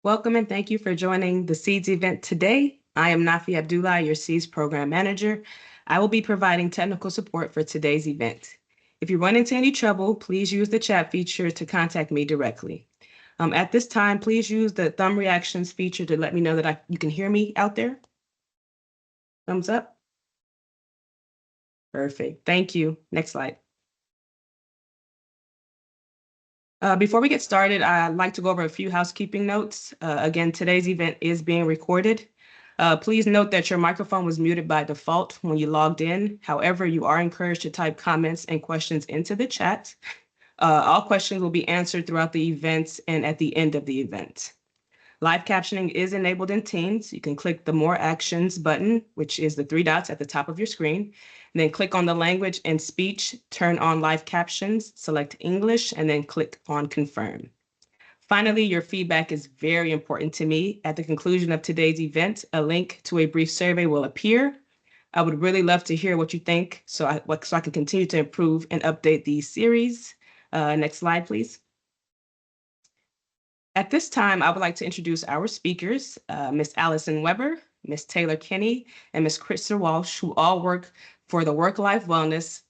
Welcome and thank you for joining the SEEDS event today. I am Nafi Abdullah, your SEEDS program manager. I will be providing technical support for today's event. If you run into any trouble, please use the chat feature to contact me directly. At this time, please use the thumb reactions feature to let me know that you can hear me out there. Thumbs up. Perfect. Thank you. Next slide. Before we get started, I'd like to go over a few housekeeping notes. Again, today's event is being recorded. Please note that your microphone was muted by default when you logged in. However, you are encouraged to type comments and questions into the chat. All questions will be answered throughout the event and at the end of the event. Live captioning is enabled in Teams. You can click the More Actions button, which is the 3 dots at the top of your screen, and then click on the language and speech, turn on live captions, select English, and then click on Confirm. Finally, your feedback is very important to me. At the conclusion of today's event, a link to a brief survey will appear. I would really love to hear what you think so I can continue to improve and update these series. Next slide, please. At this time, I would like to introduce our speakers, Ms. Allison Weber, Ms. Taylor Kinney, and Ms. Krista Walsh, who all work for the Work-Life Wellness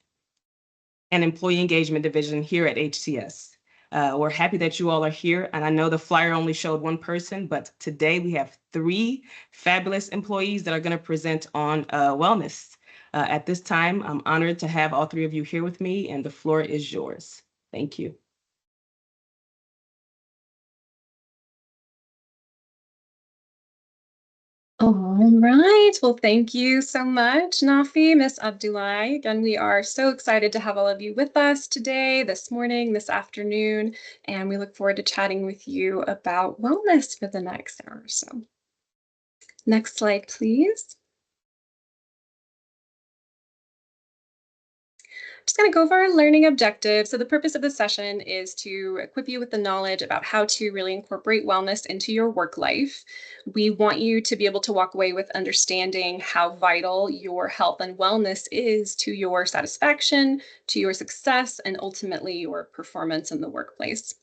and Employee Engagement Division here at HCS. We're happy that you all are here, and I know the flyer only showed one person, but today we have 3 fabulous employees that are going to present on wellness. At this time, I'm honored to have all 3 of you here with me, and the floor is yours. Thank you. All right. Well, thank you so much, Nafi, Ms. Abdullah. Again, we are so excited to have all of you with us today, this morning, this afternoon, and we look forward to chatting with you about wellness for the next hour or so. Next slide, please. Just going to go over our learning objectives. So the purpose of the session is to equip you with the knowledge about how to really incorporate wellness into your work life. We want you to be able to walk away with understanding how vital your health and wellness is to your satisfaction, to your success, and ultimately your performance in the workplace.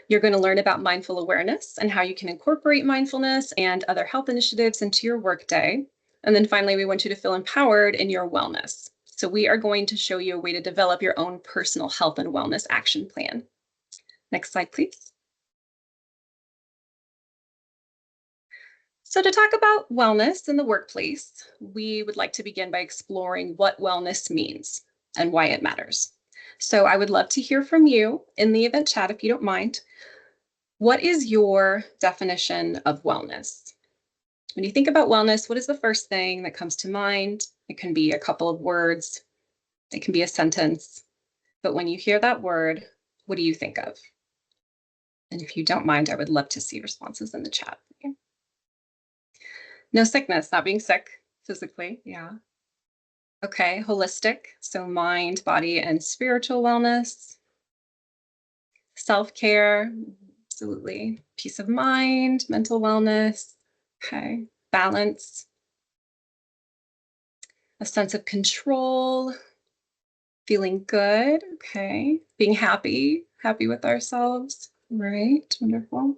You're going to learn about mindful awareness and how you can incorporate mindfulness and other health initiatives into your workday. And then finally, we want you to feel empowered in your wellness. So we are going to show you a way to develop your own personal health and wellness action plan. Next slide, please. So to talk about wellness in the workplace, we would like to begin by exploring what wellness means and why it matters. So I would love to hear from you in the event chat, if you don't mind. What is your definition of wellness? When you think about wellness, what is the first thing that comes to mind? It can be a couple of words. It can be a sentence. But when you hear that word, what do you think of? And if you don't mind, I would love to see responses in the chat. Okay. No sickness, not being sick physically. Yeah. Okay, holistic. So mind, body, and spiritual wellness. Self-care, absolutely. Peace of mind, mental wellness. Okay, balance. A sense of control, feeling good. Okay, being happy with ourselves. Right, wonderful.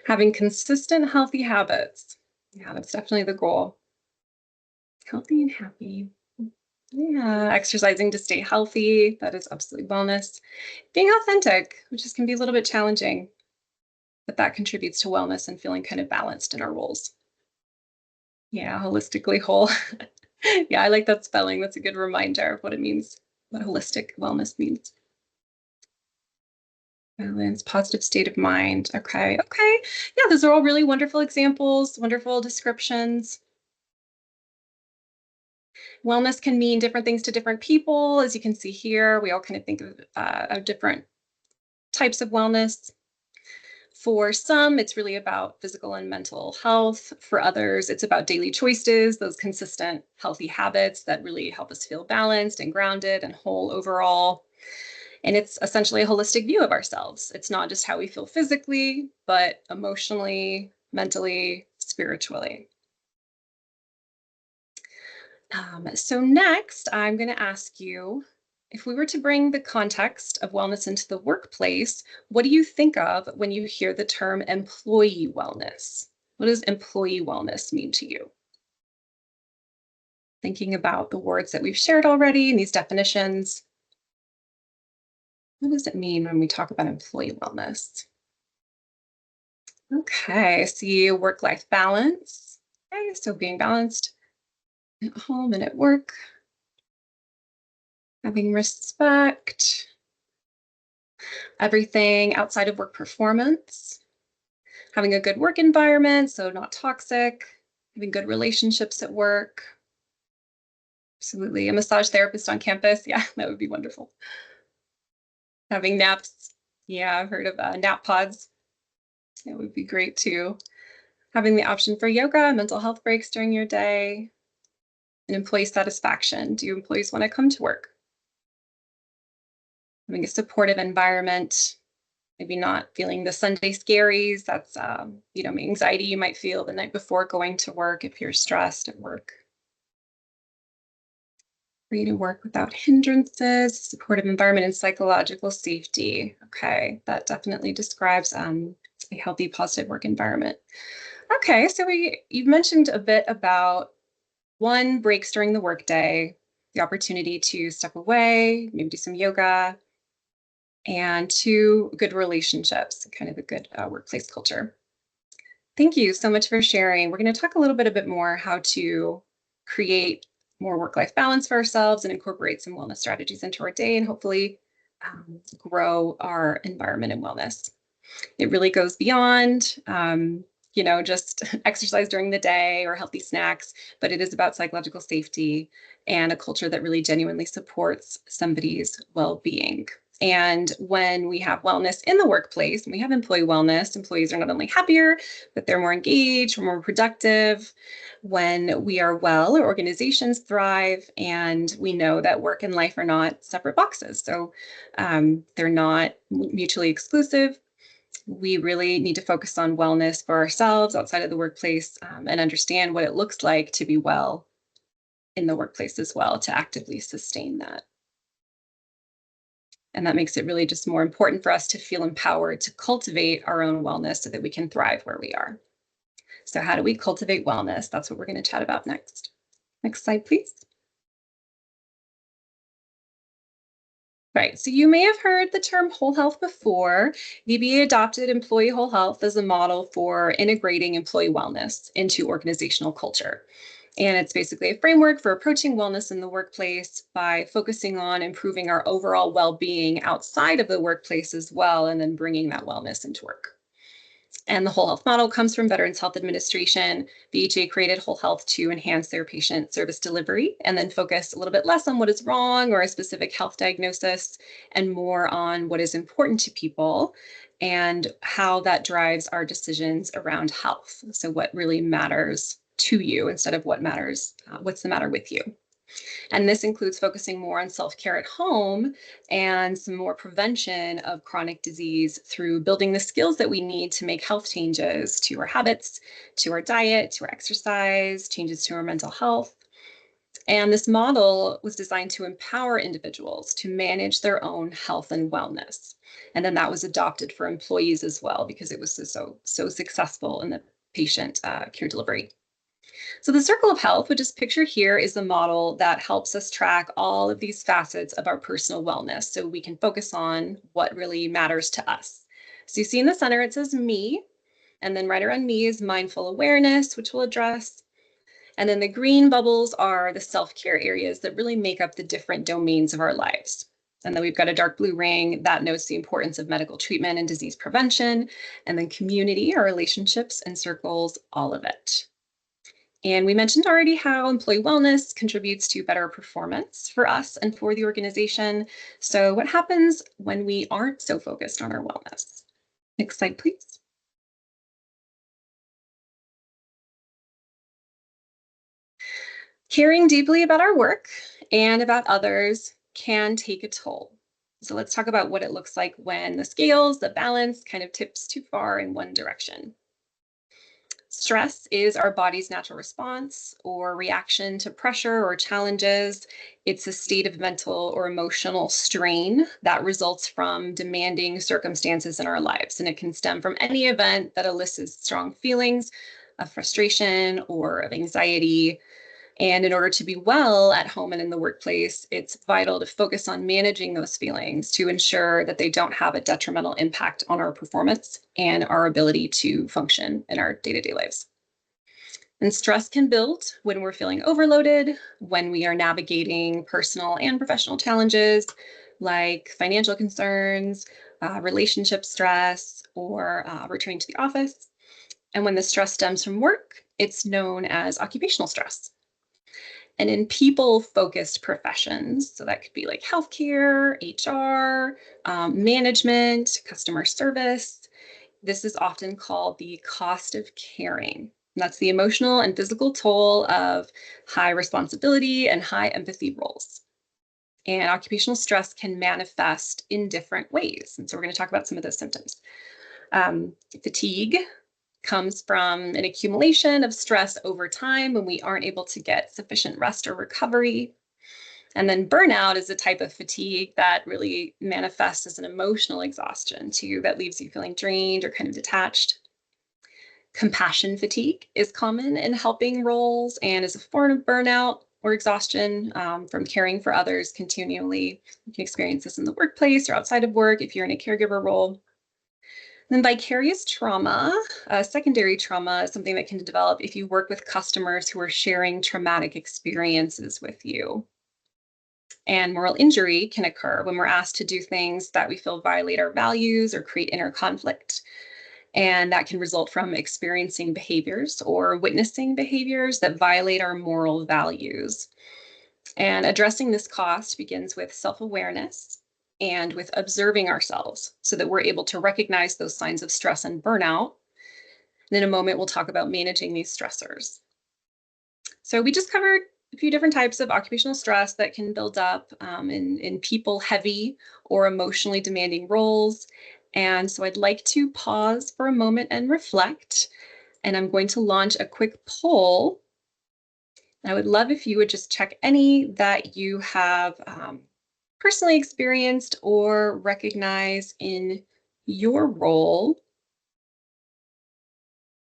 Having consistent, healthy habits. Yeah, that's definitely the goal. Healthy and happy. Yeah, exercising to stay healthy. That is absolutely wellness. Being authentic, which can be a little bit challenging, but that contributes to wellness and feeling kind of balanced in our roles. Yeah, holistically whole. Yeah, I like that spelling. That's a good reminder of what it means, what holistic wellness means. Balance, positive state of mind. Okay. Yeah, those are all really wonderful examples, wonderful descriptions. Wellness can mean different things to different people. As you can see here, we all kind of think of different types of wellness. For some, it's really about physical and mental health. For others, it's about daily choices, those consistent, healthy habits that really help us feel balanced and grounded and whole overall. And it's essentially a holistic view of ourselves. It's not just how we feel physically, but emotionally, mentally, spiritually. So next, I'm going to ask you if we were to bring the context of wellness into the workplace, what do you think of when you hear the term employee wellness? What does employee wellness mean to you? Thinking about the words that we've shared already and these definitions, what does it mean when we talk about employee wellness? Okay, I see work-life balance. Okay, so being balanced at home and at work, having respect, everything outside of work performance, having a good work environment, so not toxic, having good relationships at work. Absolutely. A massage therapist on campus. Yeah, that would be wonderful. Having naps. Yeah, I've heard of nap pods. That would be great too. Having the option for yoga, mental health breaks during your day, and employee satisfaction. Do employees want to come to work? Having a supportive environment, maybe not feeling the Sunday scaries. That's, anxiety you might feel the night before going to work if you're stressed at work. Free to work without hindrances, supportive environment, and psychological safety. Okay, that definitely describes a healthy, positive work environment. Okay, so you've mentioned a bit about one, breaks during the workday, the opportunity to step away, maybe do some yoga, and two, good relationships, kind of a good workplace culture. Thank you so much for sharing. We're going to talk a bit more how to create more work-life balance for ourselves and incorporate some wellness strategies into our day and hopefully grow our environment and wellness. It really goes beyond, just exercise during the day or healthy snacks, but it is about psychological safety and a culture that really genuinely supports somebody's well-being. And when we have wellness in the workplace, and we have employee wellness, employees are not only happier, but they're more engaged, we're more productive. When we are well, our organizations thrive, and we know that work and life are not separate boxes. So they're not mutually exclusive. We really need to focus on wellness for ourselves outside of the workplace and understand what it looks like to be well in the workplace as well, to actively sustain that. And that makes it really just more important for us to feel empowered to cultivate our own wellness so that we can thrive where we are. So, how do we cultivate wellness? That's what we're going to chat about next. Next slide, please. Right. So you may have heard the term whole health before. VBA adopted employee whole health as a model for integrating employee wellness into organizational culture. And it's basically a framework for approaching wellness in the workplace by focusing on improving our overall well being outside of the workplace as well, and then bringing that wellness into work. And the whole health model comes from Veterans Health Administration. VHA created whole health to enhance their patient service delivery and then focus a little bit less on what is wrong or a specific health diagnosis and more on what is important to people and how that drives our decisions around health. So, what really matters to you instead of what's the matter with you. And this includes focusing more on self care at home and some more prevention of chronic disease through building the skills that we need to make health changes to our habits, to our diet, to our exercise, changes to our mental health. And this model was designed to empower individuals to manage their own health and wellness. And then that was adopted for employees as well because it was so successful in the patient care delivery. So the circle of health, which is pictured here, is the model that helps us track all of these facets of our personal wellness so we can focus on what really matters to us. So you see in the center, it says me, and then right around me is mindful awareness, which we'll address. And then the green bubbles are the self-care areas that really make up the different domains of our lives. And then we've got a dark blue ring that notes the importance of medical treatment and disease prevention. And then community, our relationships, encircles all of it. And we mentioned already how employee wellness contributes to better performance for us and for the organization. So, what happens when we aren't so focused on our wellness? Next slide, please. Caring deeply about our work and about others can take a toll. So, let's talk about what it looks like when the balance kind of tips too far in one direction. Stress is our body's natural response or reaction to pressure or challenges. It's a state of mental or emotional strain that results from demanding circumstances in our lives. And it can stem from any event that elicits strong feelings of frustration or of anxiety. And in order to be well at home and in the workplace, it's vital to focus on managing those feelings to ensure that they don't have a detrimental impact on our performance and our ability to function in our day to day lives. And stress can build when we're feeling overloaded, when we are navigating personal and professional challenges like financial concerns, relationship stress, or returning to the office. And when the stress stems from work, it's known as occupational stress. And in people focused professions, so that could be like healthcare, HR, management, customer service, this is often called the cost of caring. And that's the emotional and physical toll of high responsibility and high empathy roles. And occupational stress can manifest in different ways. And so we're going to talk about some of those symptoms. Fatigue comes from an accumulation of stress over time when we aren't able to get sufficient rest or recovery. And then burnout is a type of fatigue that really manifests as an emotional exhaustion too, that leaves you feeling drained or kind of detached. Compassion fatigue is common in helping roles and is a form of burnout or exhaustion from caring for others continually. You can experience this in the workplace or outside of work if you're in a caregiver role. Then vicarious trauma, secondary trauma is something that can develop if you work with customers who are sharing traumatic experiences with you. And moral injury can occur when we're asked to do things that we feel violate our values or create inner conflict. And that can result from experiencing behaviors or witnessing behaviors that violate our moral values. And addressing this cost begins with self awareness and with observing ourselves so that we're able to recognize those signs of stress and burnout. And in a moment, we'll talk about managing these stressors. So we just covered a few different types of occupational stress that can build up in people heavy or emotionally demanding roles. And so I'd like to pause for a moment and reflect. And I'm going to launch a quick poll. I would love if you would just check any that you have personally experienced or recognize in your role.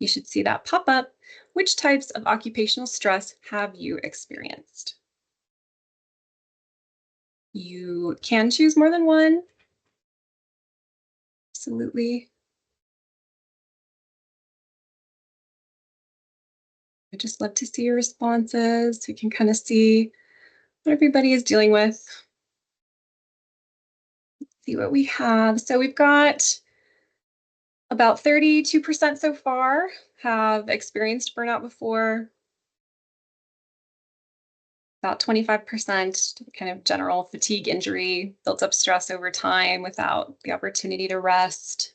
You should see that pop up. Which types of occupational stress have you experienced? You can choose more than one. Absolutely. I just love to see your responses. We can kind of see what everybody is dealing with. See what we have. So we've got about 32% so far have experienced burnout before. About 25% kind of general fatigue injury, built up stress over time without the opportunity to rest.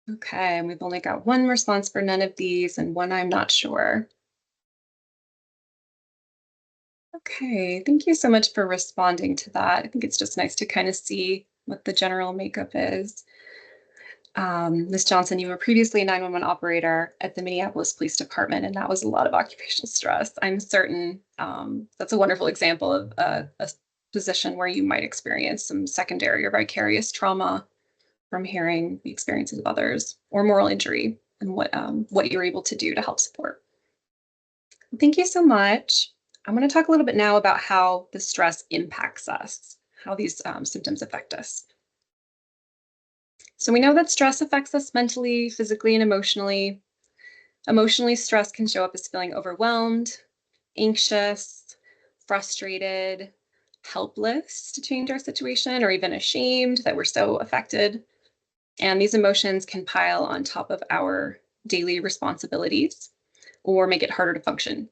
Okay, and we've only got one response for none of these and one I'm not sure. Okay, thank you so much for responding to that. I think it's just nice to kind of see what the general makeup is. Ms. Johnson, you were previously a 911 operator at the Minneapolis Police Department, and that was a lot of occupational stress. I'm certain that's a wonderful example of a position where you might experience some secondary or vicarious trauma from hearing the experiences of others or moral injury and what you're able to do to help support. Thank you so much. I'm going to talk a little bit now about how the stress impacts us, how these symptoms affect us. So we know that stress affects us mentally, physically, and emotionally. Emotionally, stress can show up as feeling overwhelmed, anxious, frustrated, helpless to change our situation, or even ashamed that we're so affected. And these emotions can pile on top of our daily responsibilities or make it harder to function.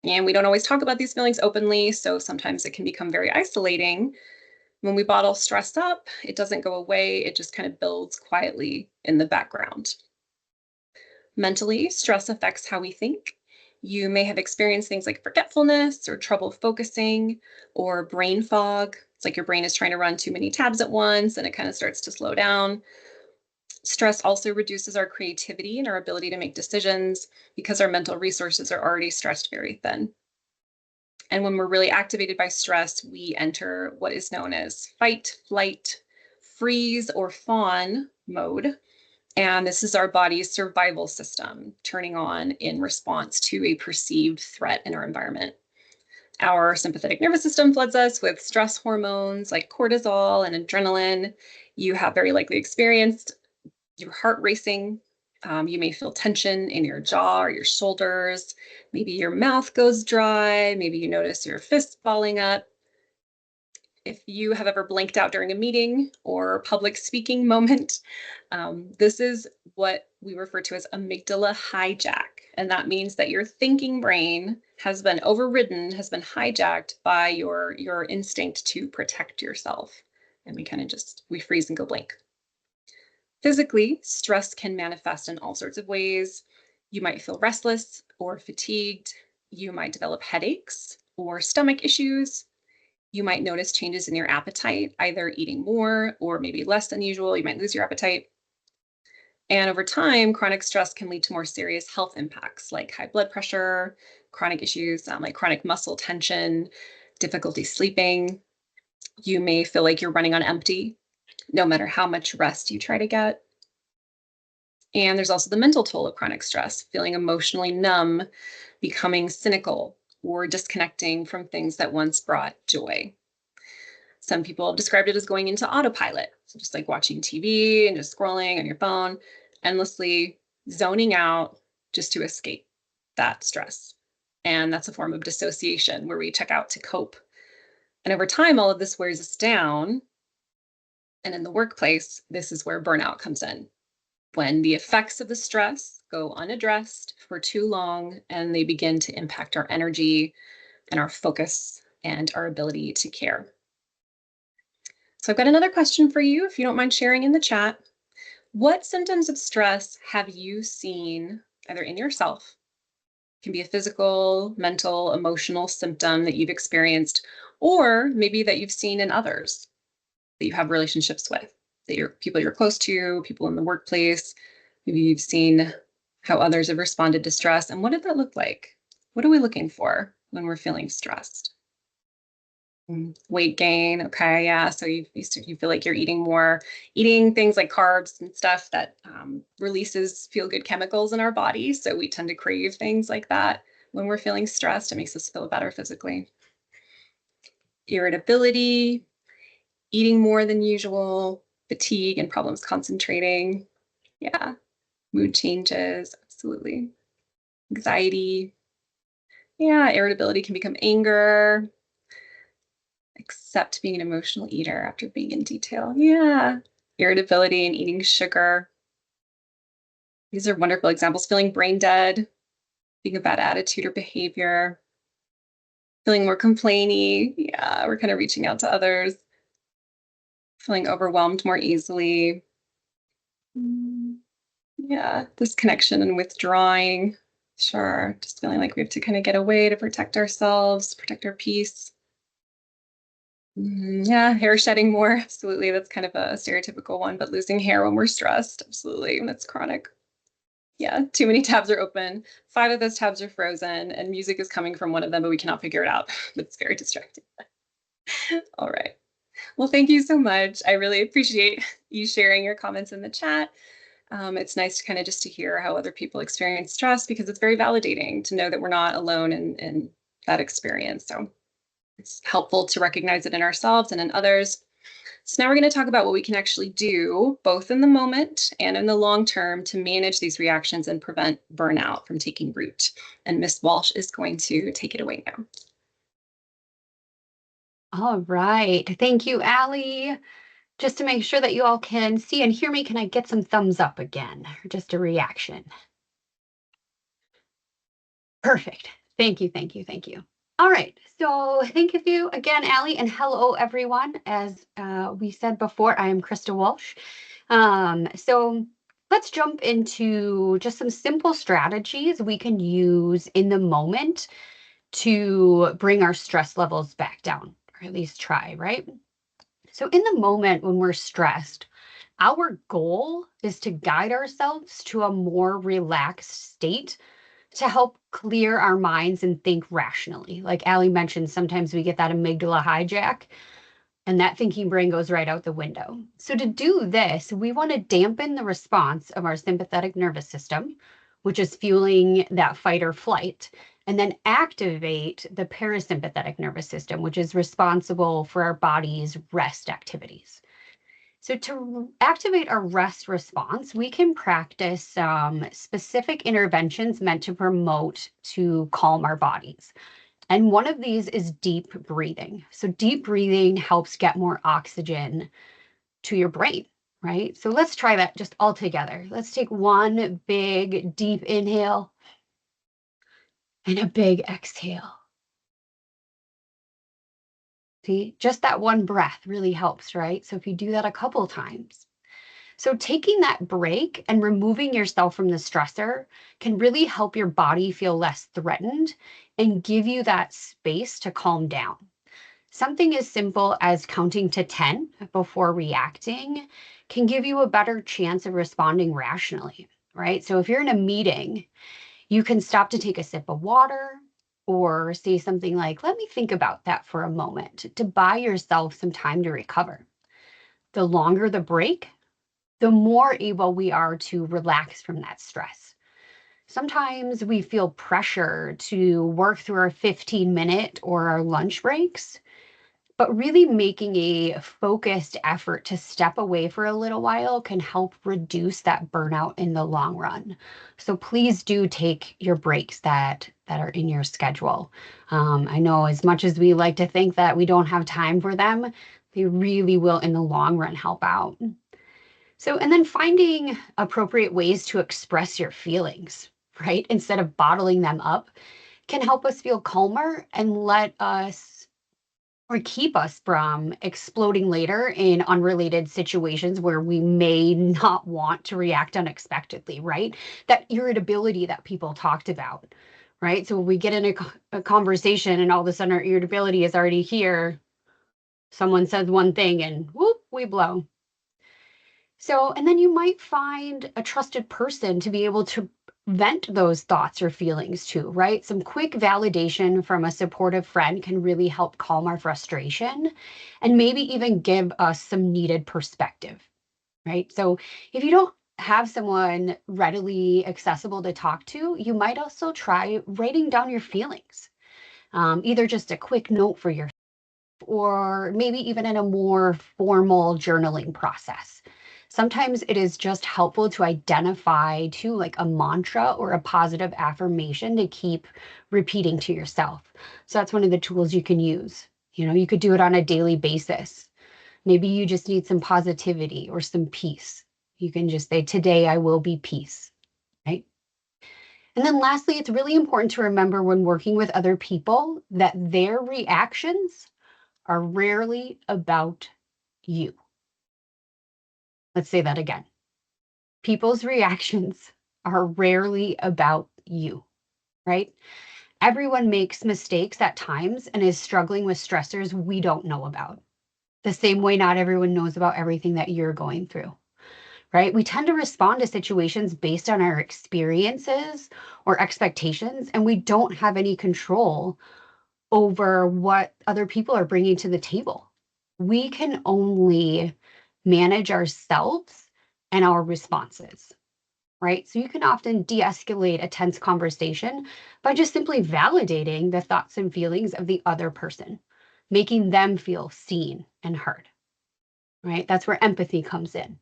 And we don't always talk about these feelings openly, so sometimes it can become very isolating. When we bottle stress up, it doesn't go away, it just kind of builds quietly in the background. Mentally, stress affects how we think. You may have experienced things like forgetfulness or trouble focusing or brain fog. It's like your brain is trying to run too many tabs at once and it kind of starts to slow down. Stress also reduces our creativity and our ability to make decisions because our mental resources are already stretched very thin. And when we're really activated by stress, we enter what is known as fight, flight, freeze, or fawn mode. And this is our body's survival system turning on in response to a perceived threat in our environment. Our sympathetic nervous system floods us with stress hormones like cortisol and adrenaline. You have very likely experienced your heart racing. You may feel tension in your jaw or your shoulders. Maybe your mouth goes dry. Maybe you notice your fists balling up. If you have ever blanked out during a meeting or public speaking moment, this is what we refer to as amygdala hijack. And that means that your thinking brain has been overridden, has been hijacked by your instinct to protect yourself. And we kind of we freeze and go blank. Physically, stress can manifest in all sorts of ways. You might feel restless or fatigued. You might develop headaches or stomach issues. You might notice changes in your appetite, either eating more or maybe less than usual. You might lose your appetite. And over time, chronic stress can lead to more serious health impacts like high blood pressure, chronic issues like chronic muscle tension, difficulty sleeping. You may feel like you're running on empty, no matter how much rest you try to get. And there's also the mental toll of chronic stress, feeling emotionally numb, becoming cynical, or disconnecting from things that once brought joy. Some people have described it as going into autopilot. So just like watching TV and just scrolling on your phone, endlessly zoning out just to escape that stress. And that's a form of dissociation where we check out to cope. And over time, all of this wears us down. And in the workplace, this is where burnout comes in. When the effects of the stress go unaddressed for too long and they begin to impact our energy and our focus and our ability to care. So I've got another question for you, if you don't mind sharing in the chat. What symptoms of stress have you seen either in yourself? It can be a physical, mental, emotional symptom that you've experienced, or maybe that you've seen in others that you have relationships with, that you're people you're close to, people in the workplace. Maybe you've seen how others have responded to stress. And what did that look like? What are we looking for when we're feeling stressed? Weight gain. Okay. Yeah. So you feel like you're eating more, eating things like carbs and stuff that releases feel good chemicals in our body. So we tend to crave things like that when we're feeling stressed. It makes us feel better physically. Irritability, eating more than usual, fatigue and problems concentrating. Yeah. Mood changes. Absolutely. Anxiety. Yeah. Irritability can become anger. Accept being an emotional eater after being in detail. Yeah. Irritability and eating sugar. These are wonderful examples. Feeling brain dead, being a bad attitude or behavior, feeling more complainy. Yeah, we're kind of reaching out to others, feeling overwhelmed more easily. Yeah, disconnection and withdrawing. Sure, just feeling like we have to kind of get away to protect ourselves, protect our peace. Yeah, hair shedding more. Absolutely. That's kind of a stereotypical one, but losing hair when we're stressed. Absolutely. And that's chronic. Yeah, too many tabs are open. 5 of those tabs are frozen, and music is coming from one of them, but we cannot figure it out. It's very distracting. All right. Well, thank you so much. I really appreciate you sharing your comments in the chat. It's nice to kind of just to hear how other people experience stress because it's very validating to know that we're not alone in that experience. So it's helpful to recognize it in ourselves and in others. So now we're going to talk about what we can actually do, both in the moment and in the long term, to manage these reactions and prevent burnout from taking root. And Miss Walsh is going to take it away now. All right. Thank you, Allie. Just to make sure that you all can see and hear me, can I get some thumbs up again? Or just a reaction? Perfect. Thank you, thank you, thank you. All right. So thank you again, Allie, and hello, everyone. As we said before, I am Krista Walsh. So let's jump into just some simple strategies we can use in the moment to bring our stress levels back down, or at least try, right? So in the moment when we're stressed, Our goal is to guide ourselves to a more relaxed state to help clear our minds and think rationally. Like Allie mentioned, sometimes we get that amygdala hijack and that thinking brain goes right out the window. So to do this, we want to dampen the response of our sympathetic nervous system, which is fueling that fight or flight, and then activate the parasympathetic nervous system, which is responsible for our body's rest activities. So to activate our rest response, we can practice some specific interventions meant to promote to calm our bodies. And one of these is deep breathing. So deep breathing helps get more oxygen to your brain, right? So let's try that just all together. Let's take one big deep inhale and a big exhale. See, just that one breath really helps, right? So if you do that a couple times. So taking that break and removing yourself from the stressor can really help your body feel less threatened and give you that space to calm down. Something as simple as counting to 10 before reacting can give you a better chance of responding rationally, right? So if you're in a meeting, you can stop to take a sip of water or say something like, let me think about that for a moment to buy yourself some time to recover. The longer the break, the more able we are to relax from that stress. Sometimes we feel pressure to work through our 15-minute or our lunch breaks, but really making a focused effort to step away for a little while can help reduce that burnout in the long run. So please do take your breaks that are in your schedule. I know as much as we like to think that we don't have time for them, they really will in the long run help out. So, and then finding appropriate ways to express your feelings, right? Instead of bottling them up, can help us feel calmer and let us or keep us from exploding later in unrelated situations where we may not want to react unexpectedly, right? That irritability that people talked about, right? So we get in a conversation and all of a sudden our irritability is already here. Someone says one thing and whoop, we blow. So, and then you might find a trusted person to be able to vent those thoughts or feelings to, right? Some quick validation from a supportive friend can really help calm our frustration and maybe even give us some needed perspective, right? So, if you don't have someone readily accessible to talk to, you might also try writing down your feelings, either just a quick note for your or maybe even in a more formal journaling process. Sometimes it is just helpful to identify to like a mantra or a positive affirmation to keep repeating to yourself. So that's one of the tools you can use. You know, you could do it on a daily basis. Maybe you just need some positivity or some peace. You can just say, today I will be peace, right? And then lastly, it's really important to remember when working with other people that their reactions are rarely about you. Let's say that again. People's reactions are rarely about you, right? Everyone makes mistakes at times and is struggling with stressors we don't know about. The same way not everyone knows about everything that you're going through, right? We tend to respond to situations based on our experiences or expectations, and we don't have any control over what other people are bringing to the table. We can only manage ourselves and our responses, right? So you can often de escalate a tense conversation by just simply validating the thoughts and feelings of the other person, making them feel seen and heard, right? That's where empathy comes in.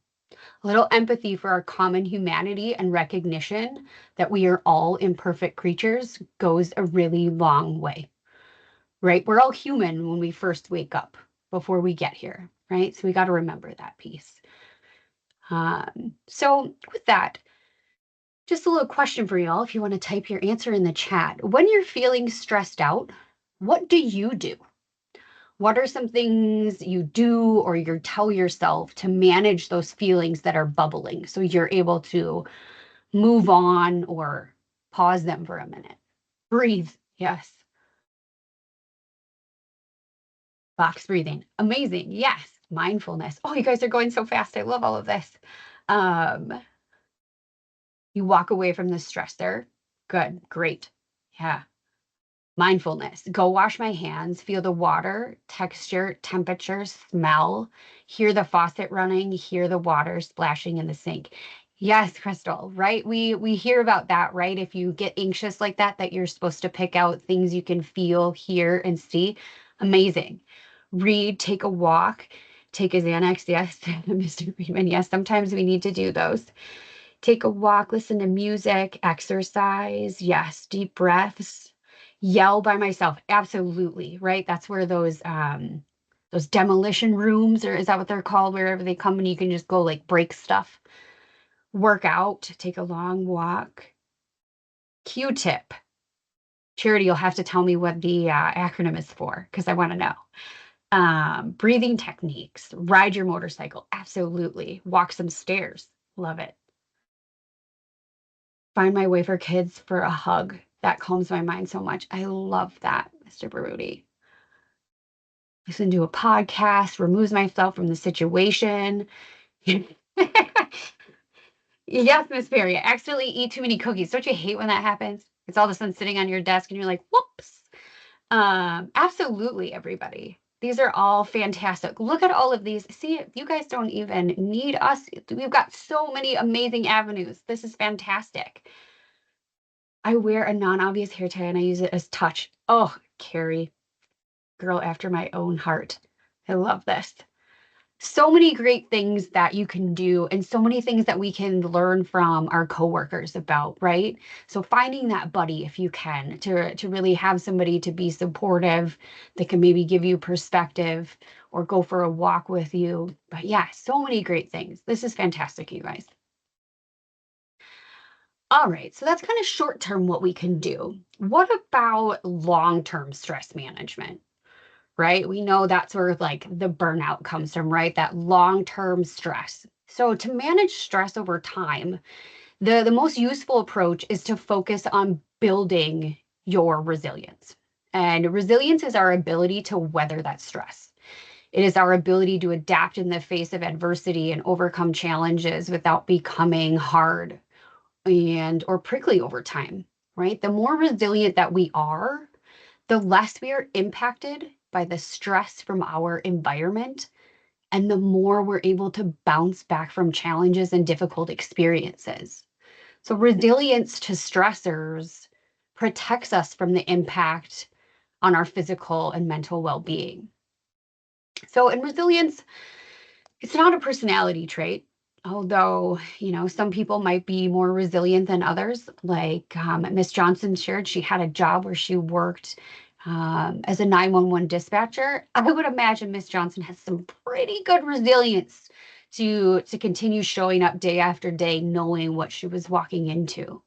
A little empathy for our common humanity and recognition that we are all imperfect creatures goes a really long way, right? We're all human when we first wake up before we get here, right? So we got to remember that piece. So with that, just a little question for y'all, if you want to type your answer in the chat. When you're feeling stressed out, what do you do? What are some things you do or you tell yourself to manage those feelings that are bubbling so you're able to move on or pause them for a minute? Breathe. Yes. Box breathing. Amazing. Yes. mindfulness. Oh, you guys are going so fast. I love all of this. Um, you walk away from the stressor. Good, great. Yeah. Mindfulness. Go wash my hands, feel the water, texture, temperature, smell, hear the faucet running, hear the water splashing in the sink. Yes, Crystal, right? We hear about that, right? If you get anxious like that you're supposed to pick out things you can feel, hear, and see. Amazing. Read, take a walk, take a Xanax. Yes, Mr. Friedman. Yes, sometimes we need to do those. Take a walk, listen to music, exercise. Yes, deep breaths. Yell by myself. Absolutely, right? That's where those demolition rooms, or is that what they're called, wherever they come and you can just go like break stuff. Work out, take a long walk. Q-tip. Charity, you'll have to tell me what the acronym is for because I want to know. Breathing techniques. Ride your motorcycle. Absolutely. Walk some stairs. Love it. Find my way for kids for a hug. That calms my mind so much. I love that, Mr. Baruti. Listen to a podcast, removes myself from the situation. Yes, Miss Perry. I accidentally eat too many cookies. Don't you hate when that happens? It's all of a sudden sitting on your desk and you're like, whoops. Absolutely, everybody. These are all fantastic. Look at all of these. See, you guys don't even need us. We've got so many amazing avenues. This is fantastic. I wear a non-obvious hair tie and I use it as touch. Oh, Carrie, girl after my own heart. I love this. So many great things that you can do and so many things that we can learn from our coworkers about, right? So finding that buddy, if you can, to really have somebody to be supportive, that can maybe give you perspective or go for a walk with you. But yeah, so many great things. This is fantastic, you guys. All right, so that's kind of short term what we can do. What about long term stress management? Right? We know that's where like the burnout comes from, right? That long-term stress. So to manage stress over time, the most useful approach is to focus on building your resilience. And resilience is our ability to weather that stress. It is our ability to adapt in the face of adversity and overcome challenges without becoming hard and or prickly over time, right? The more resilient that we are, the less we are impacted by the stress from our environment, and the more we're able to bounce back from challenges and difficult experiences. So, resilience to stressors protects us from the impact on our physical and mental well being. So, in resilience, it's not a personality trait, although, some people might be more resilient than others. Like Miss Johnson shared, she had a job where she worked as a 911 dispatcher. I would imagine Miss Johnson has some pretty good resilience to continue showing up day after day, knowing what she was walking into,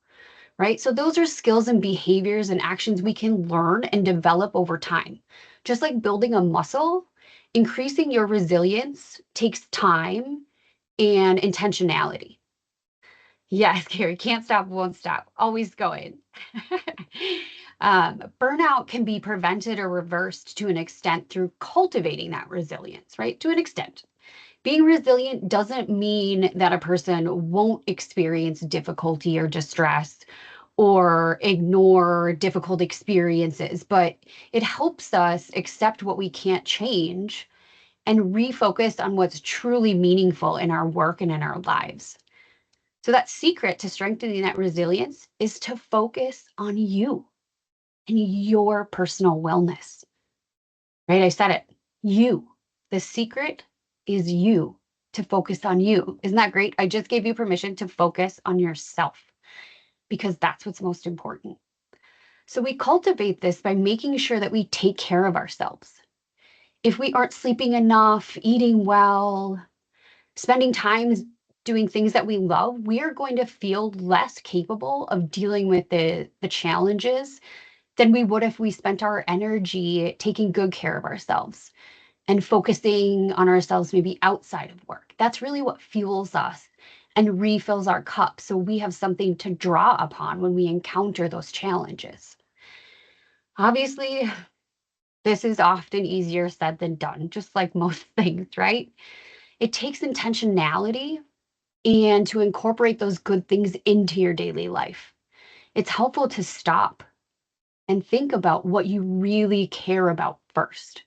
right? So those are skills and behaviors and actions we can learn and develop over time. Just like building a muscle, increasing your resilience takes time and intentionality. Yes, Carrie, can't stop, won't stop, always going. Burnout can be prevented or reversed to an extent through cultivating that resilience, right? To an extent. Being resilient doesn't mean that a person won't experience difficulty or distress or ignore difficult experiences, but it helps us accept what we can't change and refocus on what's truly meaningful in our work and in our lives. So, that secret to strengthening that resilience is to focus on you and your personal wellness, right? I said it. You. The secret is you, to focus on you. Isn't that great? I just gave you permission to focus on yourself because that's what's most important. So we cultivate this by making sure that we take care of ourselves. If we aren't sleeping enough, eating well, spending time doing things that we love, we are going to feel less capable of dealing with the challenges than we would if we spent our energy taking good care of ourselves and focusing on ourselves maybe outside of work. That's really what fuels us and refills our cup so we have something to draw upon when we encounter those challenges. Obviously, This is often easier said than done, just like most things, right? It takes intentionality and to incorporate those good things into your daily life. It's helpful to stop and think about what you really care about first.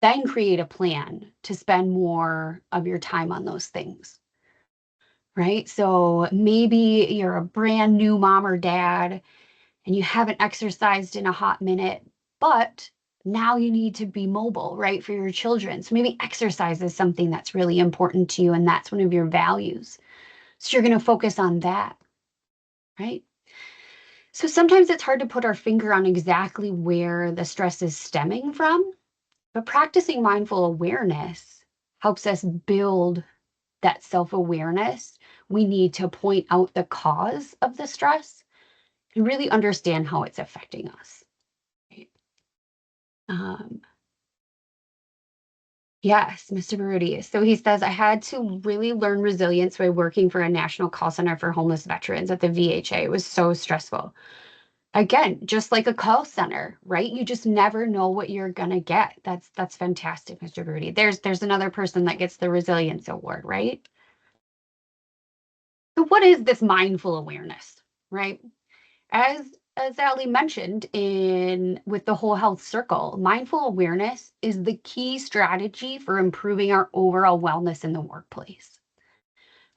Then create a plan to spend more of your time on those things, right? So maybe you're a brand new mom or dad and you haven't exercised in a hot minute, but now you need to be mobile, right, for your children. So maybe exercise is something that's really important to you and that's one of your values. So you're going to focus on that, right? So sometimes it's hard to put our finger on exactly where the stress is stemming from, but practicing mindful awareness helps us build that self-awareness we need to point out the cause of the stress and really understand how it's affecting us. Right? Um, yes, Mr. Barudi. So he says, I had to really learn resilience by working for a national call center for homeless veterans at the VHA. It was so stressful. Again, just like a call center, right? You just never know what you're gonna get. That's fantastic, Mr. Barudi. There's another person that gets the resilience award, right? So what is this mindful awareness, right? As Ali mentioned in with the whole health circle, mindful awareness is the key strategy for improving our overall wellness in the workplace.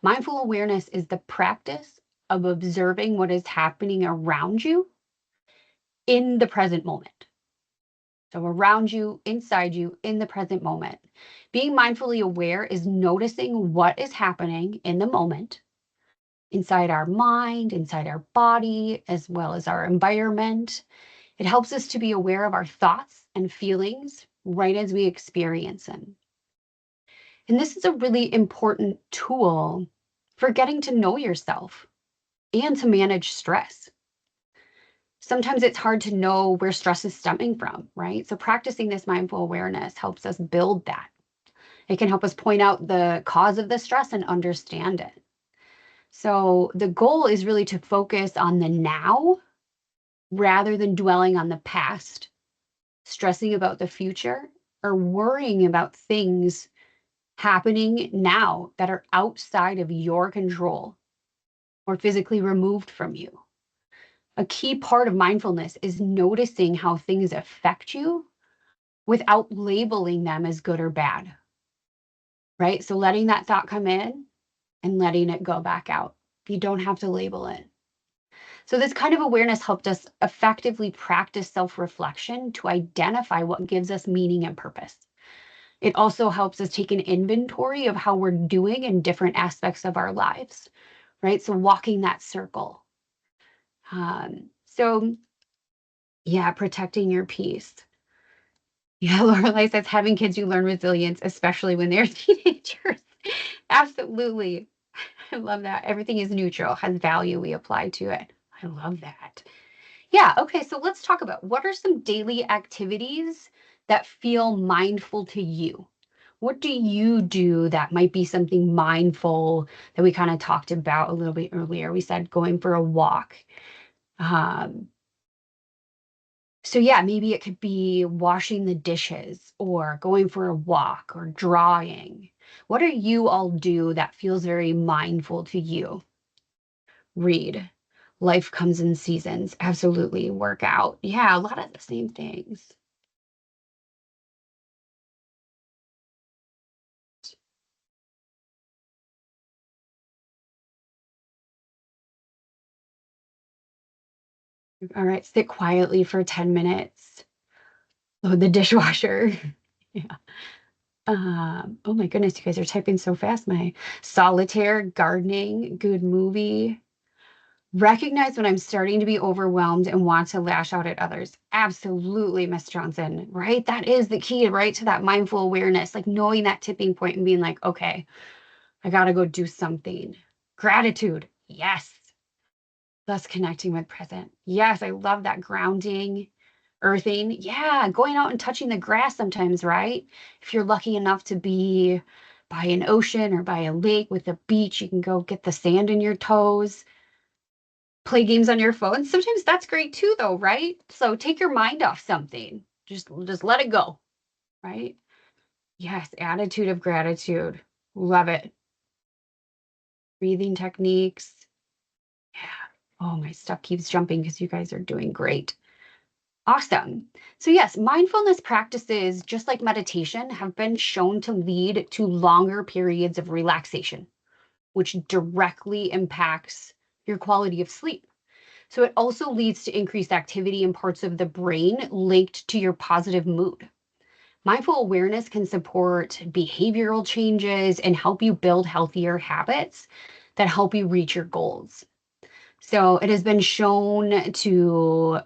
Mindful awareness is the practice of observing what is happening around you in the present moment. So around you, inside you, in the present moment. Being mindfully aware is noticing what is happening in the moment inside our mind, inside our body, as well as our environment. It helps us to be aware of our thoughts and feelings right as we experience them. And this is a really important tool for getting to know yourself and to manage stress. Sometimes it's hard to know where stress is stemming from, right? So practicing this mindful awareness helps us build that. It can help us point out the cause of the stress and understand it. So the goal is really to focus on the now rather than dwelling on the past, stressing about the future, or worrying about things happening now that are outside of your control or physically removed from you. A key part of mindfulness is noticing how things affect you without labeling them as good or bad, right? So letting that thought come in and letting it go back out. You don't have to label it. So this kind of awareness helped us effectively practice self-reflection to identify what gives us meaning and purpose. It also helps us take an inventory of how we're doing in different aspects of our lives, right? So walking that circle. So yeah, protecting your peace. Yeah, Lorelai says having kids you learn resilience, especially when they're teenagers. Absolutely. I love that. Everything is neutral, has value we apply to it. I love that. Yeah, okay, so let's talk about what are some daily activities that feel mindful to you? What do you do that might be something mindful that we kind of talked about a little bit earlier? We said going for a walk. Um, so yeah, maybe it could be washing the dishes or going for a walk or drawing. What do you all do that feels very mindful to you? Read. Life comes in seasons. Absolutely. Work out. Yeah, a lot of the same things. All right, sit quietly for 10 minutes. Load the dishwasher. Yeah. Oh my goodness, you guys are typing so fast. My solitaire, gardening, good movie. Recognize when I'm starting to be overwhelmed and want to lash out at others. Absolutely, Miss Johnson, right? That is the key, right, to that mindful awareness, like knowing that tipping point and being like, okay, I got to go do something. Gratitude. Yes. Thus connecting with present. Yes, I love that grounding, earthing. Yeah, going out and touching the grass sometimes, right? If you're lucky enough to be by an ocean or by a lake with a beach, you can go get the sand in your toes, play games on your phone. Sometimes that's great too, though, right? So take your mind off something. Just let it go, right? Yes, attitude of gratitude. Love it. Breathing techniques. Yeah. Oh, my stuff keeps jumping because you guys are doing great. Awesome. So, yes, mindfulness practices, just like meditation, have been shown to lead to longer periods of relaxation, which directly impacts your quality of sleep. So, it also leads to increased activity in parts of the brain linked to your positive mood. Mindful awareness can support behavioral changes and help you build healthier habits that help you reach your goals. So it has been shown to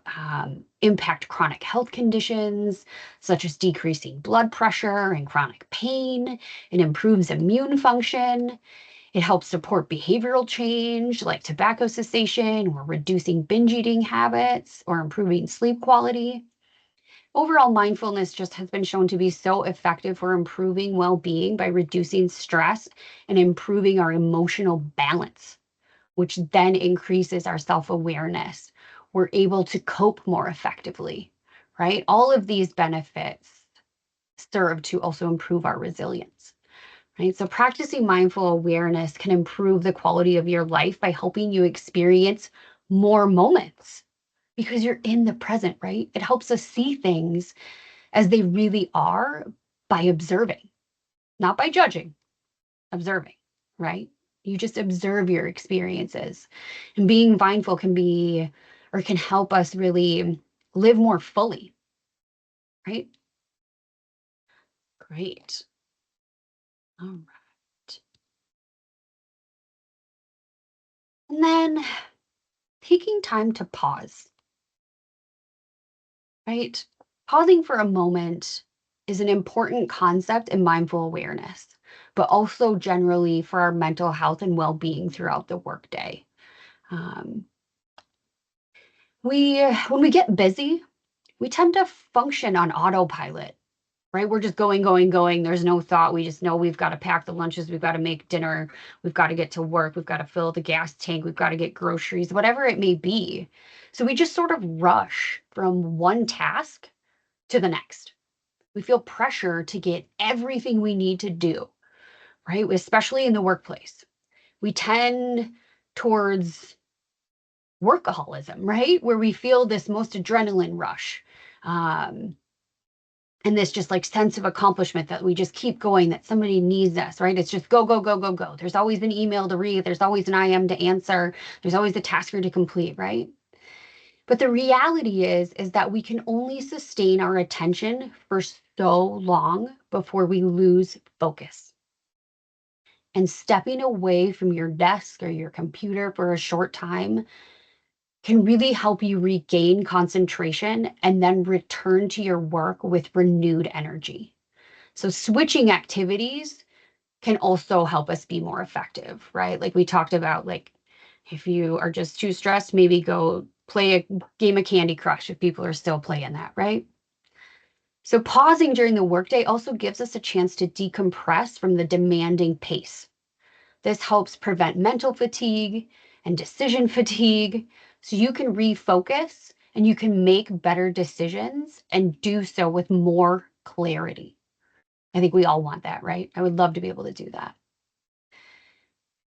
impact chronic health conditions such as decreasing blood pressure and chronic pain. It improves immune function. It helps support behavioral change like tobacco cessation or reducing binge eating habits or improving sleep quality. Overall, mindfulness just has been shown to be so effective for improving well being by reducing stress and improving our emotional balance, which then increases our self awareness. We're able to cope more effectively, right? All of these benefits serve to also improve our resilience, right? So, practicing mindful awareness can improve the quality of your life by helping you experience more moments because you're in the present, right? It helps us see things as they really are by observing, not by judging, observing, right? You just observe your experiences. And being mindful can be or can help us really live more fully, right? Great. All right. And then taking time to pause, right? Pausing for a moment is an important concept in mindful awareness, but also generally for our mental health and well being throughout the workday. Um, when we get busy, we tend to function on autopilot, right? We're just going, going, going. There's no thought. We just know we've got to pack the lunches, we've got to make dinner, we've got to get to work, we've got to fill the gas tank, we've got to get groceries, whatever it may be. So we just sort of rush from one task to the next. We feel pressure to get everything we need to do, right? Especially in the workplace. We tend towards workaholism, right? Where we feel this most adrenaline rush. Um, and this just like sense of accomplishment that we just keep going, that somebody needs us, right? It's just go, go, go, go, go. There's always an email to read. There's always an IM to answer. There's always a task to complete, right? But the reality is that we can only sustain our attention for so long before we lose focus. And stepping away from your desk or your computer for a short time can really help you regain concentration and then return to your work with renewed energy. So, switching activities can also help us be more effective, right? Like we talked about, like if you are just too stressed, maybe go play a game of Candy Crush if people are still playing that, right? So, pausing during the workday also gives us a chance to decompress from the demanding pace. This helps prevent mental fatigue and decision fatigue. So you can refocus and you can make better decisions and do so with more clarity. I think we all want that, right? I would love to be able to do that.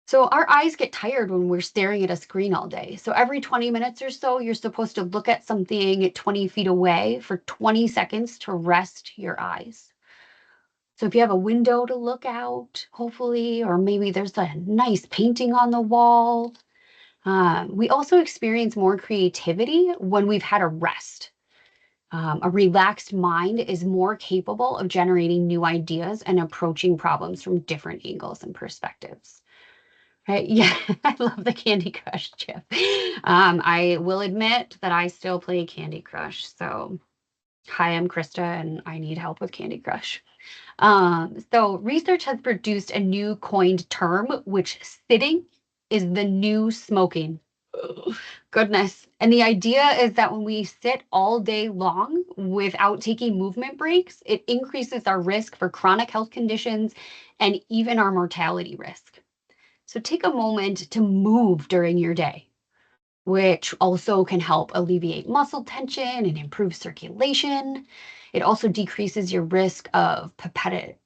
So our eyes get tired when we're staring at a screen all day. So every 20 minutes or so, you're supposed to look at something at 20 feet away for 20 seconds to rest your eyes. So if you have a window to look out, hopefully, or maybe there's a nice painting on the wall. We also experience more creativity when we've had a rest. A relaxed mind is more capable of generating new ideas and approaching problems from different angles and perspectives. Right? Yeah, I love the Candy Crush, Chip. I will admit that I still play Candy Crush. So, hi, I'm Krista, and I need help with Candy Crush. So research has produced a new coined term, which sitting is the new smoking. Ugh, goodness. And the idea is that when we sit all day long without taking movement breaks, it increases our risk for chronic health conditions and even our mortality risk. So take a moment to move during your day, which also can help alleviate muscle tension and improve circulation. It also decreases your risk of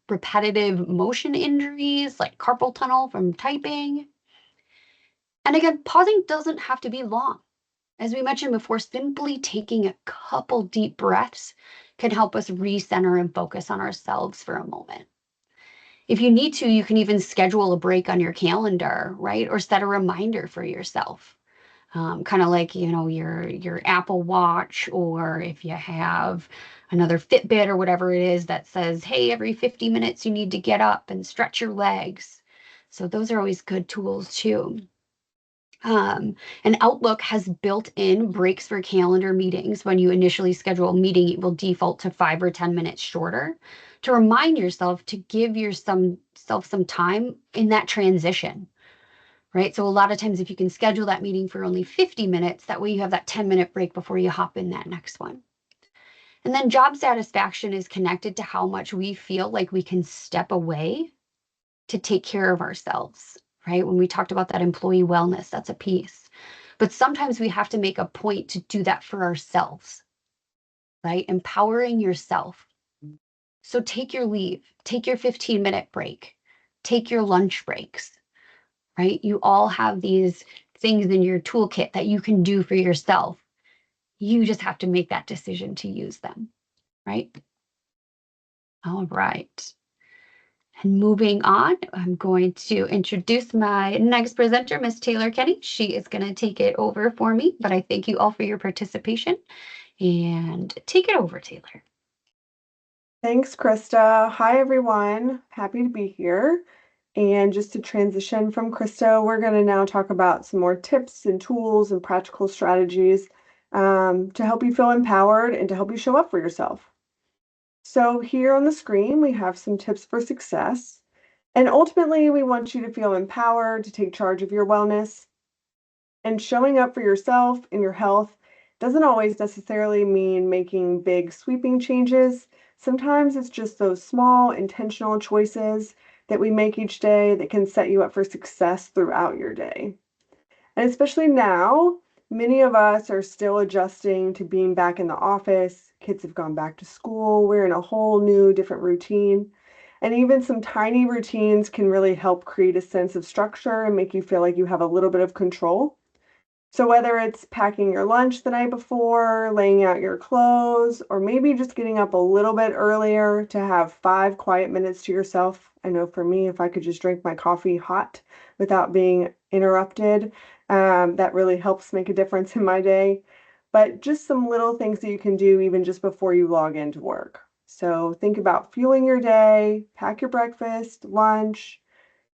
repetitive motion injuries like carpal tunnel from typing. And again, pausing doesn't have to be long. As we mentioned before, simply taking a couple deep breaths can help us recenter and focus on ourselves for a moment. If you need to, you can even schedule a break on your calendar, right? Or set a reminder for yourself. Kind of like, your Apple Watch, or if you have another Fitbit or whatever it is that says, hey, every 50 minutes you need to get up and stretch your legs. So those are always good tools too. And Outlook has built-in breaks for calendar meetings. When you initially schedule a meeting, it will default to 5 or 10 minutes shorter to remind yourself to give yourself some time in that transition, right? So a lot of times if you can schedule that meeting for only 50 minutes, that way you have that 10-minute break before you hop in that next one. And then job satisfaction is connected to how much we feel like we can step away to take care of ourselves, right? When we talked about that employee wellness, that's a piece. But sometimes we have to make a point to do that for ourselves, right? Empowering yourself. So take your leave, take your 15-minute break, take your lunch breaks, right? You all have these things in your toolkit that you can do for yourself. You just have to make that decision to use them, right? All right. And moving on, I'm going to introduce my next presenter, Miss Taylor Kenny. She is going to take it over for me, but I thank you all for your participation. And take it over, Taylor. Thanks, Krista. Hi, everyone. Happy to be here. And just to transition from Krista, we're going to now talk about some more tips and tools and practical strategies to help you feel empowered and to help you show up for yourself. So here on the screen, we have some tips for success. And ultimately, we want you to feel empowered to take charge of your wellness. And showing up for yourself and your health doesn't always necessarily mean making big sweeping changes. Sometimes it's just those small intentional choices that we make each day that can set you up for success throughout your day. And especially now, many of us are still adjusting to being back in the office. Kids have gone back to school. We're in a whole new, different routine. And even some tiny routines can really help create a sense of structure and make you feel like you have a little bit of control. So whether it's packing your lunch the night before, laying out your clothes, or maybe just getting up a little bit earlier to have 5 quiet minutes to yourself. I know for me, if I could just drink my coffee hot without being interrupted, that really helps make a difference in my day. But just some little things that you can do even just before you log into work. So think about fueling your day, pack your breakfast, lunch,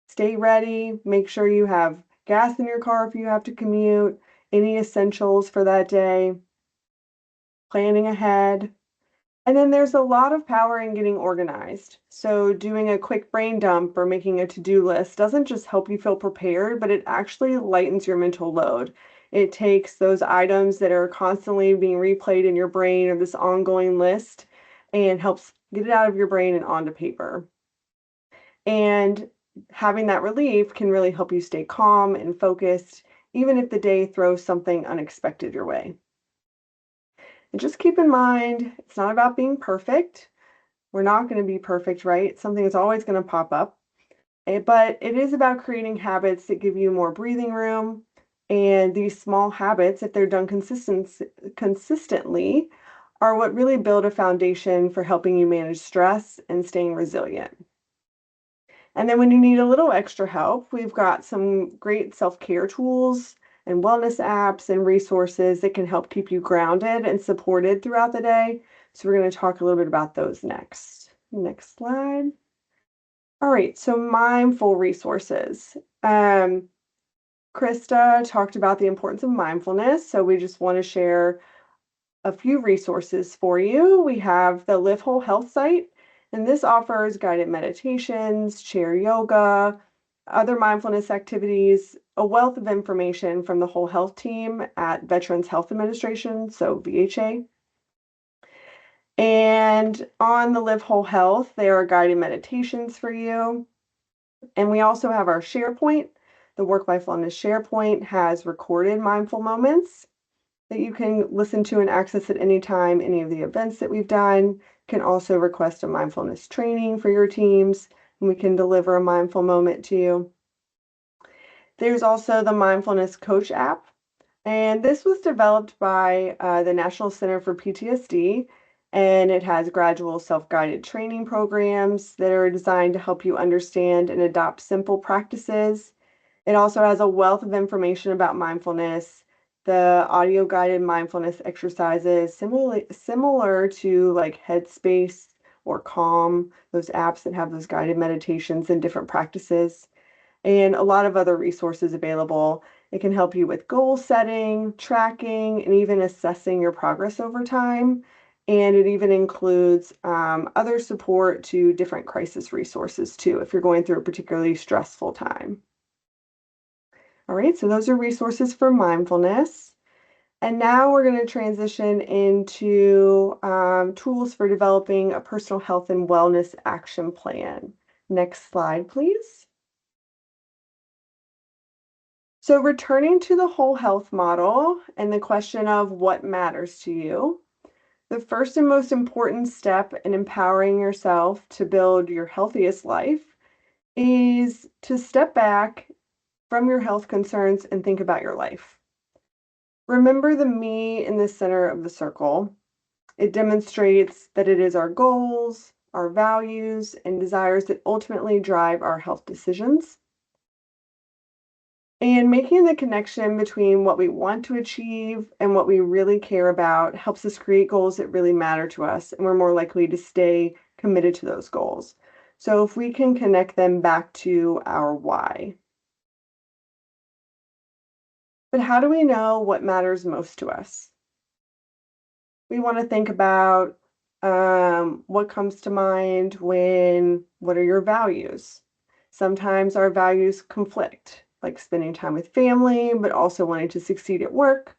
stay ready, make sure you have gas in your car if you have to commute, any essentials for that day, planning ahead. And then there's a lot of power in getting organized. So doing a quick brain dump or making a to-do list doesn't just help you feel prepared, but it actually lightens your mental load. It takes those items that are constantly being replayed in your brain or this ongoing list and helps get it out of your brain and onto paper. And having that relief can really help you stay calm and focused, even if the day throws something unexpected your way. And just keep in mind, it's not about being perfect. We're not going to be perfect, right? Something is always going to pop up. But it is about creating habits that give you more breathing room. And these small habits, if they're done consistently, are what really build a foundation for helping you manage stress and staying resilient. And then when you need a little extra help, we've got some great self-care tools and wellness apps and resources that can help keep you grounded and supported throughout the day. So we're going to talk a little bit about those next. Next slide. All right, so mindful resources. Krista talked about the importance of mindfulness, so we just want to share a few resources for you. We have the Live Whole Health site, and this offers guided meditations, chair yoga, other mindfulness activities, a wealth of information from the Whole Health team at Veterans Health Administration, so VHA. And on the Live Whole Health, there are guided meditations for you. And we also have our SharePoint. The Work-Life Wellness SharePoint has recorded mindful moments that you can listen to and access at any time, any of the events that we've done. You can also request a mindfulness training for your teams, and we can deliver a mindful moment to you. There's also the Mindfulness Coach app, and this was developed by the National Center for PTSD, and it has gradual self-guided training programs that are designed to help you understand and adopt simple practices. It also has a wealth of information about mindfulness, the audio guided mindfulness exercises, similar to like Headspace or Calm, those apps that have those guided meditations and different practices, and a lot of other resources available. It can help you with goal setting, tracking, and even assessing your progress over time. And it even includes other support to different crisis resources too, if you're going through a particularly stressful time. All right, so those are resources for mindfulness. And now we're going to transition into tools for developing a personal health and wellness action plan. Next slide, please. So returning to the whole health model and the question of what matters to you, the first and most important step in empowering yourself to build your healthiest life is to step back from your health concerns and think about your life. Remember the me in the center of the circle. It demonstrates that it is our goals, our values, and desires that ultimately drive our health decisions. And making the connection between what we want to achieve and what we really care about helps us create goals that really matter to us, and we're more likely to stay committed to those goals. So if we can connect them back to our why. But how do we know what matters most to us? We want to think about what comes to mind what are your values? Sometimes our values conflict, like spending time with family, but also wanting to succeed at work.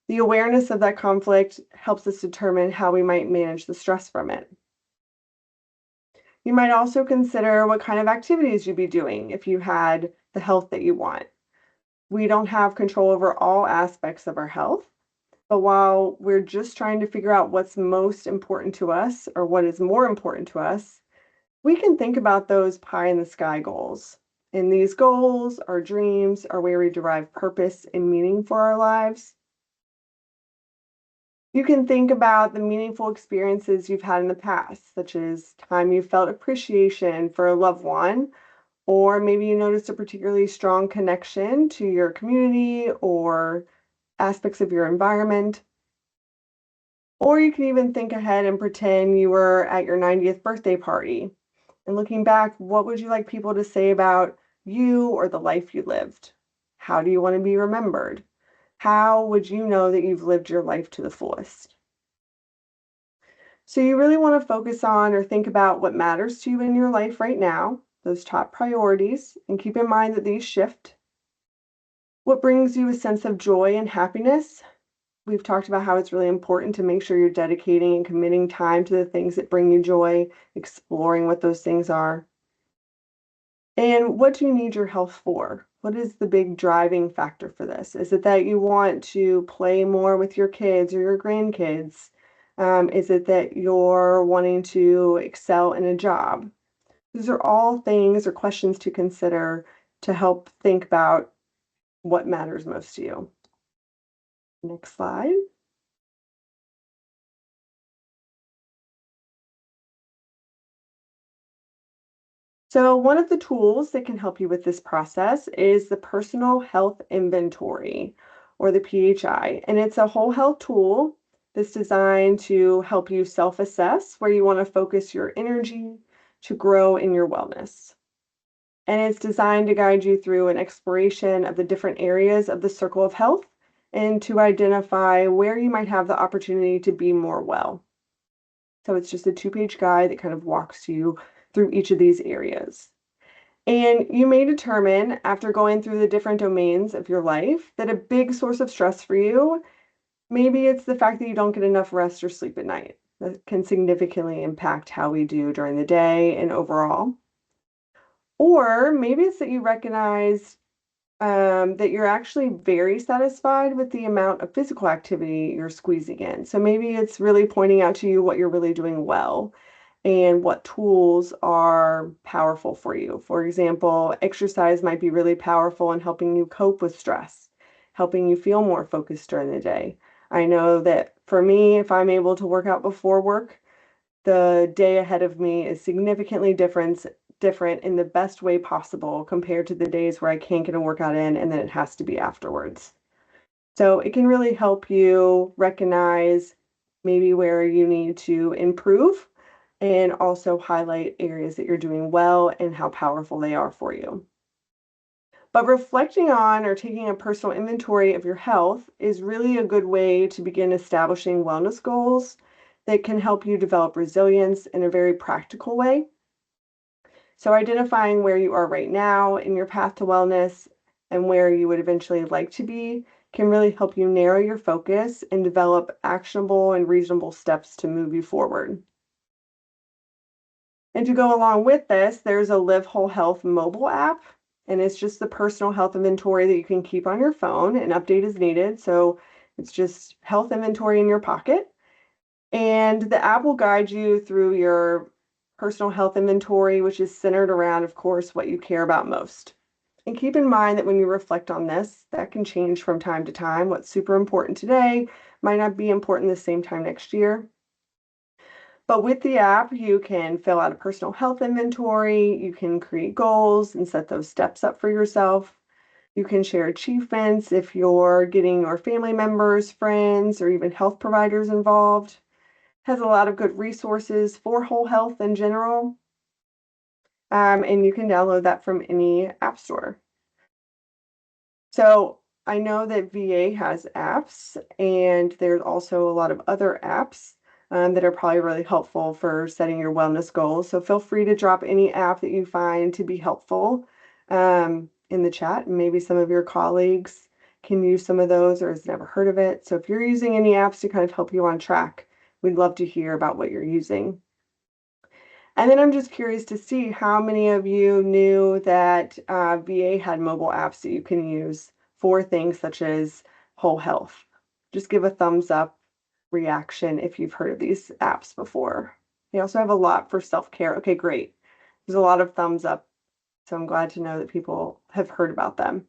The awareness of that conflict helps us determine how we might manage the stress from it. You might also consider what kind of activities you'd be doing if you had the health that you want. We don't have control over all aspects of our health, but while we're just trying to figure out what's most important to us or what is more important to us, we can think about those pie in the sky goals. And these goals, our dreams, are where we derive purpose and meaning for our lives. You can think about the meaningful experiences you've had in the past, such as time you felt appreciation for a loved one, or maybe you noticed a particularly strong connection to your community or aspects of your environment. Or you can even think ahead and pretend you were at your 90th birthday party. And looking back, what would you like people to say about you or the life you lived? How do you want to be remembered? How would you know that you've lived your life to the fullest? So you really want to focus on or think about what matters to you in your life right now, those top priorities, and keep in mind that these shift. What brings you a sense of joy and happiness? We've talked about how it's really important to make sure you're dedicating and committing time to the things that bring you joy, exploring what those things are. And what do you need your health for? What is the big driving factor for this? Is it that you want to play more with your kids or your grandkids? Is it that you're wanting to excel in a job? These are all things or questions to consider to help think about what matters most to you. Next slide. So one of the tools that can help you with this process is the Personal Health Inventory, or the PHI. And it's a whole health tool that's designed to help you self-assess where you want to focus your energy to grow in your wellness. And it's designed to guide you through an exploration of the different areas of the circle of health and to identify where you might have the opportunity to be more well. So it's just a 2-page guide that kind of walks you through each of these areas. And you may determine after going through the different domains of your life that a big source of stress for you, maybe it's the fact that you don't get enough rest or sleep at night. That can significantly impact how we do during the day and overall. Or maybe it's that you recognize that you're actually very satisfied with the amount of physical activity you're squeezing in. So maybe it's really pointing out to you what you're really doing well and what tools are powerful for you. For example, exercise might be really powerful in helping you cope with stress, helping you feel more focused during the day. I know that for me, if I'm able to work out before work, the day ahead of me is significantly different in the best way possible compared to the days where I can't get a workout in and then it has to be afterwards. So it can really help you recognize maybe where you need to improve and also highlight areas that you're doing well and how powerful they are for you. But reflecting on or taking a personal inventory of your health is really a good way to begin establishing wellness goals that can help you develop resilience in a very practical way. So identifying where you are right now in your path to wellness and where you would eventually like to be can really help you narrow your focus and develop actionable and reasonable steps to move you forward. And to go along with this, there's a Live Whole Health mobile app, and it's just the personal health inventory that you can keep on your phone and update as needed. So it's just health inventory in your pocket. And the app will guide you through your personal health inventory, which is centered around, of course, what you care about most. And keep in mind that when you reflect on this, that can change from time to time. What's super important today might not be important the same time next year. But with the app, you can fill out a personal health inventory, you can create goals and set those steps up for yourself. You can share achievements if you're getting your family members, friends, or even health providers involved. Has a lot of good resources for whole health in general. And you can download that from any app store. So I know that VA has apps, and there's also a lot of other apps that are probably really helpful for setting your wellness goals. So feel free to drop any app that you find to be helpful in the chat. And maybe some of your colleagues can use some of those or has never heard of it. So if you're using any apps to kind of help you on track, we'd love to hear about what you're using. And then I'm just curious to see how many of you knew that VA had mobile apps that you can use for things such as whole health. Just give a thumbs up reaction if you've heard of these apps before. They also have a lot for self-care. Okay, great. There's a lot of thumbs up. So I'm glad to know that people have heard about them.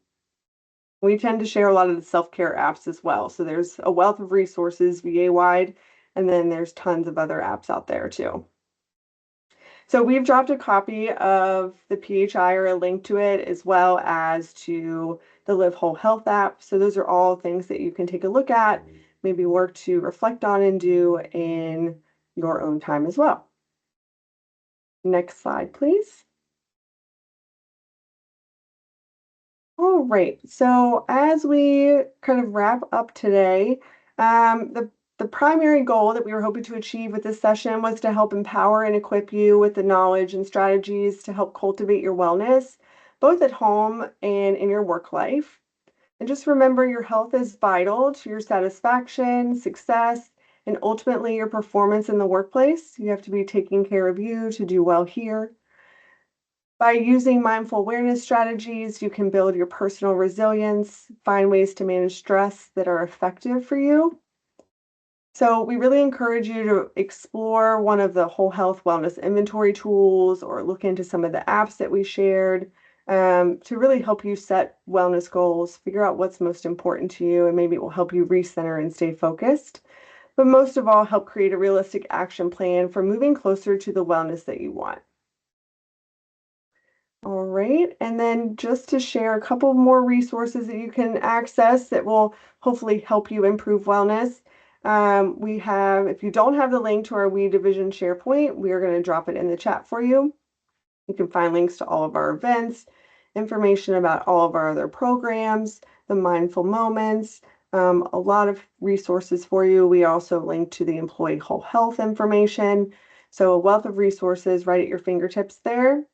We tend to share a lot of the self-care apps as well. So there's a wealth of resources VA-wide, and then there's tons of other apps out there too. So we've dropped a copy of the PHI or a link to it, as well as to the Live Whole Health app. So those are all things that you can take a look at, maybe work to reflect on and do in your own time as well. Next slide, please. All right, so as we kind of wrap up today, the primary goal that we were hoping to achieve with this session was to help empower and equip you with the knowledge and strategies to help cultivate your wellness, both at home and in your work life. And just remember, your health is vital to your satisfaction, success, and ultimately your performance in the workplace. You have to be taking care of you to do well here. By using mindful awareness strategies, you can build your personal resilience, find ways to manage stress that are effective for you. So we really encourage you to explore one of the whole health wellness inventory tools or look into some of the apps that we shared to really help you set wellness goals, figure out what's most important to you, and maybe it will help you recenter and stay focused. But most of all, help create a realistic action plan for moving closer to the wellness that you want. All right, and then just to share a couple more resources that you can access that will hopefully help you improve wellness. We have, if you don't have the link to our We Division SharePoint, we are going to drop it in the chat for you. You can find links to all of our events, information about all of our other programs, the mindful moments, a lot of resources for you. We also link to the employee whole health information. So a wealth of resources right at your fingertips there.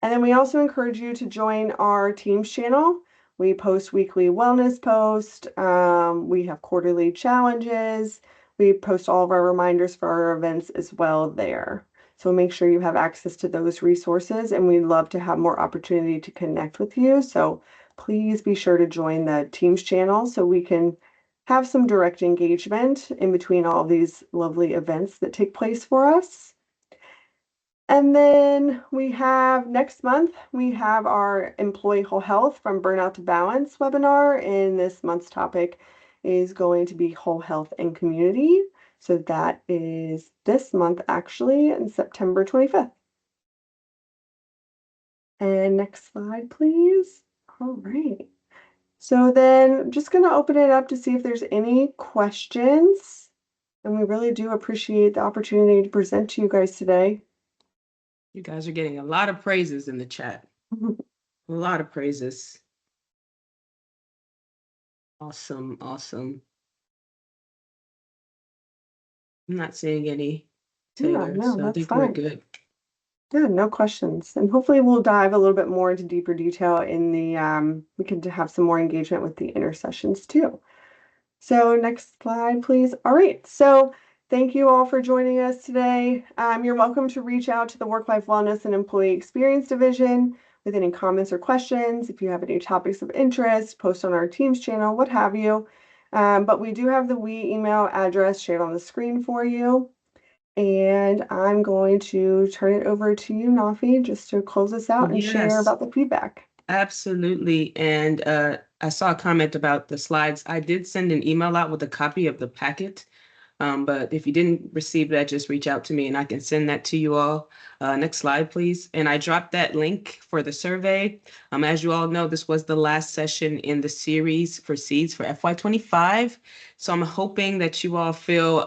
And then we also encourage you to join our Teams channel. We post weekly wellness posts. We have quarterly challenges. We post all of our reminders for our events as well there. So make sure you have access to those resources, and we'd love to have more opportunity to connect with you. So please be sure to join the Teams channel so we can have some direct engagement in between all these lovely events that take place for us. And then we have next month, we have our Employee Whole Health from Burnout to Balance webinar. And this month's topic is going to be whole health and community. So that is this month, actually, in September 25th. And next slide, please. All right. So then I'm just going to open it up to see if there's any questions. And we really do appreciate the opportunity to present to you guys today. You guys are getting a lot of praises in the chat. A lot of praises. Awesome, awesome. I'm not seeing any, Taylor, Yeah, no, so I that's think we're fine. good. Yeah, no questions. And hopefully we'll dive a little bit more into deeper detail in the, we could have some more engagement with the intercessions too. So next slide, please. All right, so thank you all for joining us today. You're welcome to reach out to the Work-Life Wellness and Employee Experience Division with any comments or questions. If you have any topics of interest, post on our Teams channel, what have you. But we do have the email address shared on the screen for you. And I'm going to turn it over to you, Nafi, just to close us out and share Yes. about the feedback. Absolutely. And I saw a comment about the slides. I did send an email out with a copy of the packet. But if you didn't receive that, just reach out to me and I can send that to you all. Next slide, please. And I dropped that link for the survey. As you all know, this was the last session in the series for Seeds for FY25. So I'm hoping that you all feel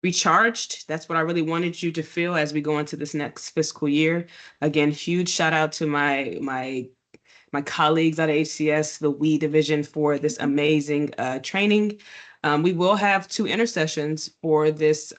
recharged. That's what I really wanted you to feel as we go into this next fiscal year. Again, huge shout out to my colleagues at HCS, the WE division, for this amazing training. We will have 2 intercessions for this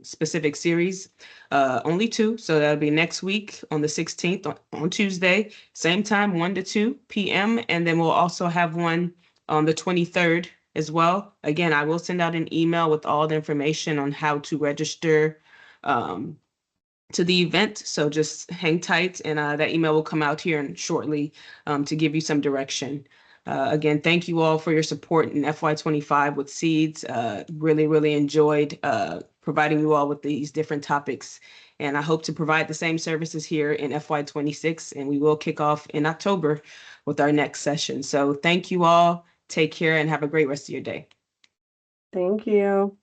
specific series, only 2. So that'll be next week on the 16th on Tuesday, same time, 1 to 2 p.m. And then we'll also have one on the 23rd as well. Again, I will send out an email with all the information on how to register to the event. So just hang tight and that email will come out here shortly to give you some direction. Again, thank you all for your support in FY25 with Seeds. Really, really enjoyed providing you all with these different topics. And I hope to provide the same services here in FY26. And we will kick off in October with our next session. So thank you all. Take care and have a great rest of your day. Thank you.